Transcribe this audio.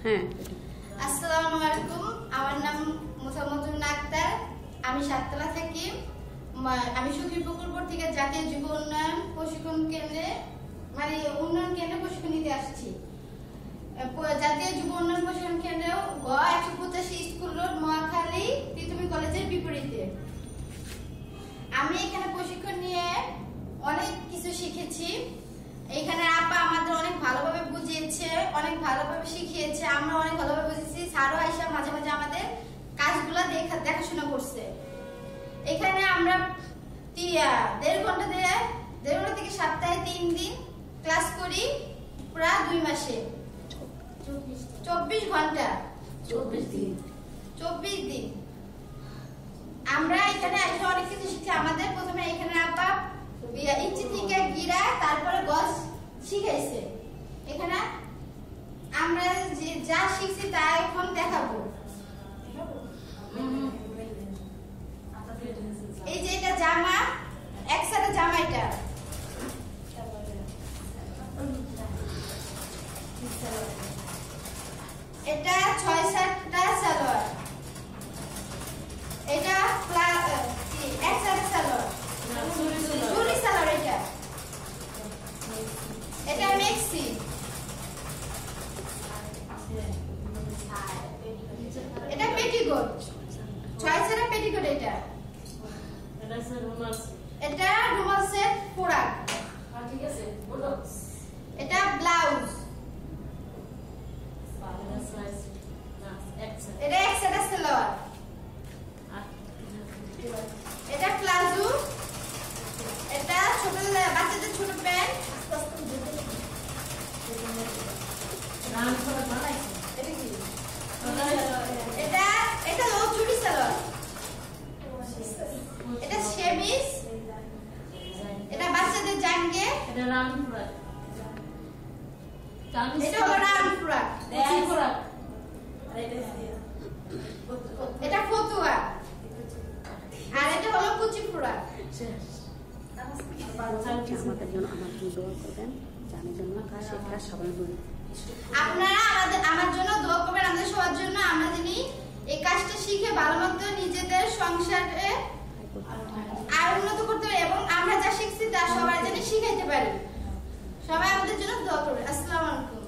হ্যাঁ। আসসালামু আলাইকুম, আমার নাম মুসাম্মদুন আক্তার। আমি সাততলা থাকি। আমি সখীপুকুরপুর থেকে জাতীয় যুব উন্নয়ন প্রশিক্ষণ কেন্দ্রে উন্নয়ন কেন্দ্রে প্রশিক্ষণ নিতে আসছি। জাতীয় যুব উন্নয়ন প্রশিক্ষণ কেন্দ্র 185 স্কুল রোড, মহাখালী তিতুমি কলেজের বিপরীতে। আমি এখানে প্রশিক্ষণ নিয়ে অনেক কিছু শিখেছি। এখানে আপা আমাদের অনেক ভালোভাবে বুঝিয়েছে, অনেক ভালোভাবে শিখিয়েছে, আমরা অনেক ভালোভাবে বুঝেছি। স্যারও আইসা মাঝে মাঝে আমাদের কাজগুলো দেখাশোনা করছে। এখানে আমরা 1.5 ঘন্টা থেকে সপ্তাহে 3 দিন ক্লাস করি, প্রায় 2 মাসে 24 ঘন্টা 24 দিন। আমরা এখানে এসে অনেক কিছু শিখছি। আমাদের প্রথমে এখানে আপা ইঞ্চি থেকে গিরা, তারপরে গছ শিখাইছে। এখানে আমরা যা শিখছি তা এখন দেখাবো। এই যে এটা জামা, একসাথে জামা, এটা 6-7টা সালোয়ার, এটা একসাথে সালোয়ার, চুরি সালোয়ার, এটা মেক্সি, এটা পেটিকোট, 6-7টা পেটিকোট, এটা রুমাল সেট পোড়াক, এটা ব্লাউজ, এটা একসাথে সালোয়ার, এটা প্লাজো, এটা ছোট বাচ্চাদের ছোট প্যান্ট, এটা লো চুড়ি সালোয়ার, এটা শেমিজ, এটা বাচ্চাদের জাঙ্গে, এটা হলো রাউন্ড ফ্রক, এটা ফতুয়া, আর এটা হলো কুচি ফ্রক। আমাদের জন্য দোয়া করবেন, জানার জন্য শেখা সবাই বলি। আপনারা আমার জন্য দোয়া করবেন, আমাদের সবার জন্য। আমরা যিনি এই কাজটা শিখে ভালো মতো নিজেদের সংসারে আর উন্নত করতে পারি এবং আমরা যা শিখছি তা সবাই যেন শিখাইতে পারি। সবাই আমাদের জন্য দোয়া করবেন। আসসালামু আলাইকুম।